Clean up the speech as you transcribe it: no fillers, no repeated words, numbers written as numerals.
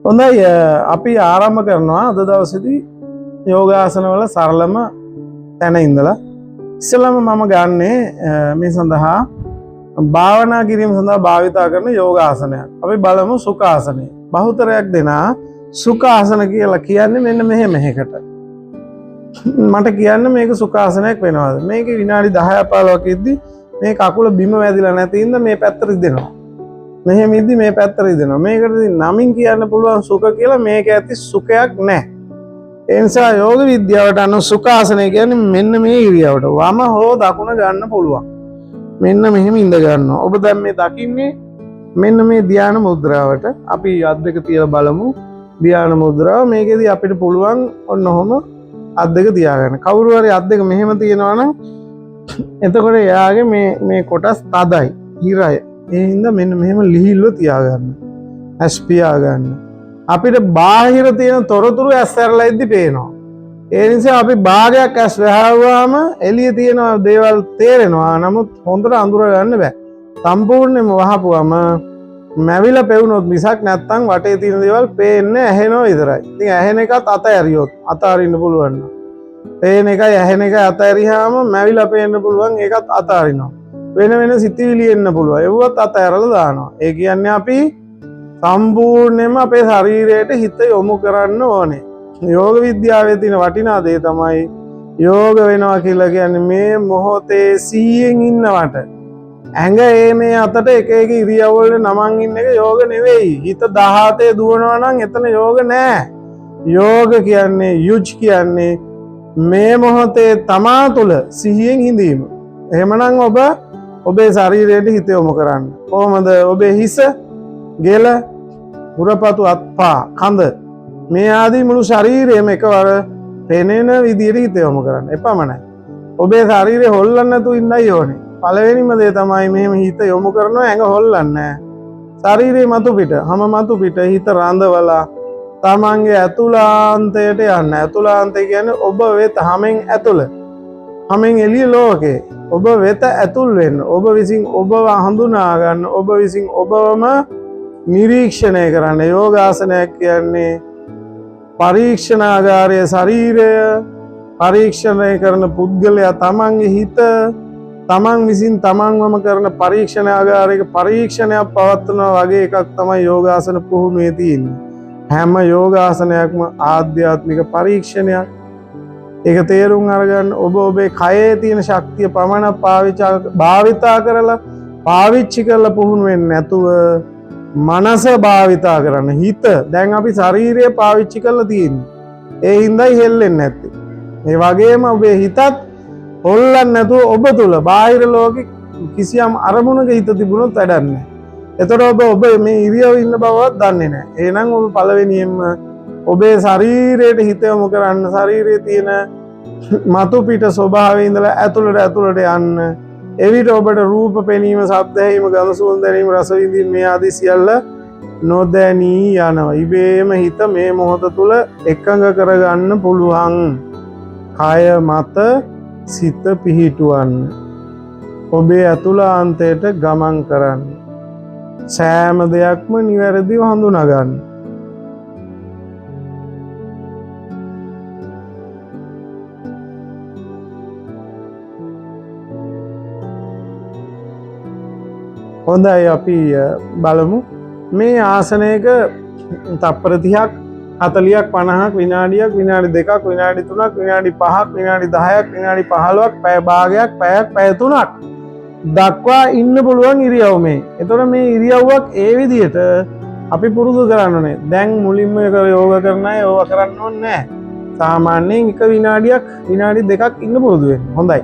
හොඳයි අපි ආරම්භ කරනවා අද දවසේදී යෝගාසන වල සරලම තැන ඉඳලා ඉස්සෙල්ලාම මම ගන්නේ මේ සඳහා භාවනා කිරීම සඳහා භාවිතා කරන යෝගාසනයක්. අපි බලමු සුඛාසනය. බහුතරයක් දෙනා සුඛාසන කියලා කියන්නේ මෙන්න මෙහෙකට. මට කියන්න මේක සුඛාසනයක් වෙනවද? මේක විනාඩි 10 15ක ඉද්දි මේ කකුල බිම වැදිලා නැති ඉඳ මේ පැත්තට රිදෙනවා. මෙහෙම ඉද්දි මේ පැත්තට රිදෙනවා. මේකට නමින් කියන්න පුළුවන් සුඛ කියලා. මේක ඇති සුඛයක් නැහැ. ඒ නිසා යෝග විද්‍යාවට අනුව සුඛාසනය කියන්නේ මෙන්න මේ ඉරියවට වම හෝ දකුණ ගන්න පුළුවන්. මෙන්න මෙහෙම ඉඳ ගන්නවා. ඔබ දැන් මේ දකින්නේ මෙන්න මේ ධ්‍යාන මුද්‍රාවට. අපි අත් දෙක තියලා බලමු. ධ්‍යාන මුද්‍රාව මේකෙදි අපිට පුළුවන් ඔන්න ඔහොම අත් දෙක තියාගන්න. කවුරු හරි අත් දෙක මෙහෙම තියනවා නම් එතකොට එයාගේ මේ කොටස් තදයි, හිරයි. ඒ හින්දා මෙන්න මෙහෙම ලිහිල්ව තියාගන්න. ඇස් පියාගන්න. අපිට බාහිර තියෙන තොරතුරු ඇස් ඇරලා ඉද්දි පේනවා. ඒ නිසා අපි භාගයක් ඇස් වහුවාම එළියේ තියෙන දේවල් තේරෙනවා. නමුත් හොඳට අඳුර ගන්න බෑ. සම්පූර්ණයෙන්ම වහපුවම මැවිලා පෙවුනොත් මිසක් නැත්තම් වටේ තියෙන දේවල් පේන්නේ ඇහෙනවා විතරයි. ඉතින් ඇහෙන එකත් අතහැරියොත් අතාරින්න පුළුවන්. පේන එකයි ඇහෙන එකයි අතහැරියාම මැවිලා පේන්න පුළුවන්. ඒකත් අතාරිනවා. වෙන වෙන සිතිවිලි එන්න පුළුවන්. ඒවත් අතහැරලා දානවා. ඒ කියන්නේ අපි සම්පූර්ණයෙන්ම අපේ ශරීරයට හිත යොමු කරන්න ඕනේ. යෝග විද්‍යාවේ තියෙන වටිනා දේ තමයි යෝග වෙනවා කියලා කියන්නේ මේ මොහොතේ 100න් ඉන්නවට. ඇඟ මේ අතට එක එක ඉරියව් වල නමන් ඉන්න එක යෝග නෙවෙයි. හිත 17 දුවනවා නම් එතන යෝග නෑ. යෝග කියන්නේ යුජ් කියන්නේ මේ මොහොතේ තමා තුළ සිහියෙන් හිඳීම. එහෙමනම් ඔබ ඔබේ ශරීරයට හිත යොමු කරන්න. කොහොමද? ඔබේ හිස, ගෙල, මුරපතු, අත්පා, කඳ මේ ආදී මුළු ශරීරයම එකවර පෙනෙන විදිහට හිත යොමු කරන්න. එපමණයි. ඔබේ ශරීරය හොල්ලන්න නැතුව ඉන්නයි ඕනේ. පළවෙනිම දේ තමයි මෙහෙම හිත යොමු කරනවා ඇඟ හොල්ලන්නේ නැහැ. ශරීරයේ මතු පිට, හැම මතු පිට හිත රඳවලා තමන්ගේ ඇතුළාන්තයට යන්න. ඇතුළාන්තය කියන්නේ ඔබ වෙත හැමෙන් ඇතුළ. හැමෙන් එළිය ලෝකේ. ඔබ වෙත ඇතුල් වෙන්න. ඔබ විසින් ඔබව හඳුනා ගන්න. ඔබ විසින් ඔබවම නිරීක්ෂණය කරන්න. යෝගාසනයක් කියන්නේ පරීක්ෂණාගාරයේ ශරීරය පරීක්ෂණය කරන පුද්ගලයා තමන්ගේ හිත තමන් විසින් තමන්වම කරන පරීක්ෂණාගාරයක පරීක්ෂණයක් පවත්වනවා වගේ එකක් තමයි යෝගාසන පුහුණුවේ තියෙන්නේ. හැම යෝගාසනයක්ම ආධ්‍යාත්මික පරීක්ෂණයක්. ඒක තේරුම් අරගන්න. ඔබ ඔබේ කයේ තියෙන ශක්තිය පමණ භාවිතා කරලා පාවිච්චි කරලා පුහුණු වෙන්නේ නැතුව මනස භාවිතා කරන්න. හිත දැන් අපි ශරීරය පාවිච්චි කරලා තියෙන්නේ. ඒ හින්දායි හෙල්ලෙන්නේ නැත්තේ. ඒ වගේම ඔබේ හිතත් හොල්ලන්නේ නැතුව ඔබ තුල බාහිර ලෝකෙ කිසියම් අරමුණක හිත තිබුණොත් වැඩක් නැහැ. එතකොට ඔබ මේ ඉරියව් ඉන්න බවවත් දන්නේ නැහැ. එහෙනම් ඔබ පළවෙනියෙන්ම ඔබේ ශරීරයට හිත යොමු කරන්න. ශරීරයේ තියෙන මතු පිට ස්වභාවයේ ඉඳලා ඇතුළට යන්න. එවිට ඔබට රූප පෙනීම, ශබ්ද ඇහිීම, ගඳ සුවඳ දැනීම, රස විඳීම මේ ආදී සියල්ල නොදැනී යනවා. ඉබේම හිත මේ මොහොත තුල එකඟ කරගන්න පුළුවන්. කය මත සිත පිහිටුවන්න. ඔබේ ඇතුළාන්තයට ගමන් කරන්න. සෑම දෙයක්ම නිවැරදිව හඳුනා ගන්න. හොඳයි අපි බලමු මේ ආසනයක තප්පර 30ක් 40ක් 50ක් විනාඩියක් විනාඩි 2ක් විනාඩි 3ක් විනාඩි 5ක් විනාඩි 10ක් විනාඩි 15ක් පැය භාගයක් පැයක් පැය 3ක් දක්වා ඉන්න පුළුවන් ඉරියව් මේ. එතකොට මේ ඉරියව්වක් ඒ විදිහට අපි පුරුදු කරන්න ඕනේ. දැන් මුලින්ම යෝග කරන අය ඕවා කරන්න ඕනේ නැහැ. සාමාන්‍යයෙන් එක විනාඩියක් විනාඩි 2ක් ඉන්න පුරුදු වෙන්න. හොඳයි.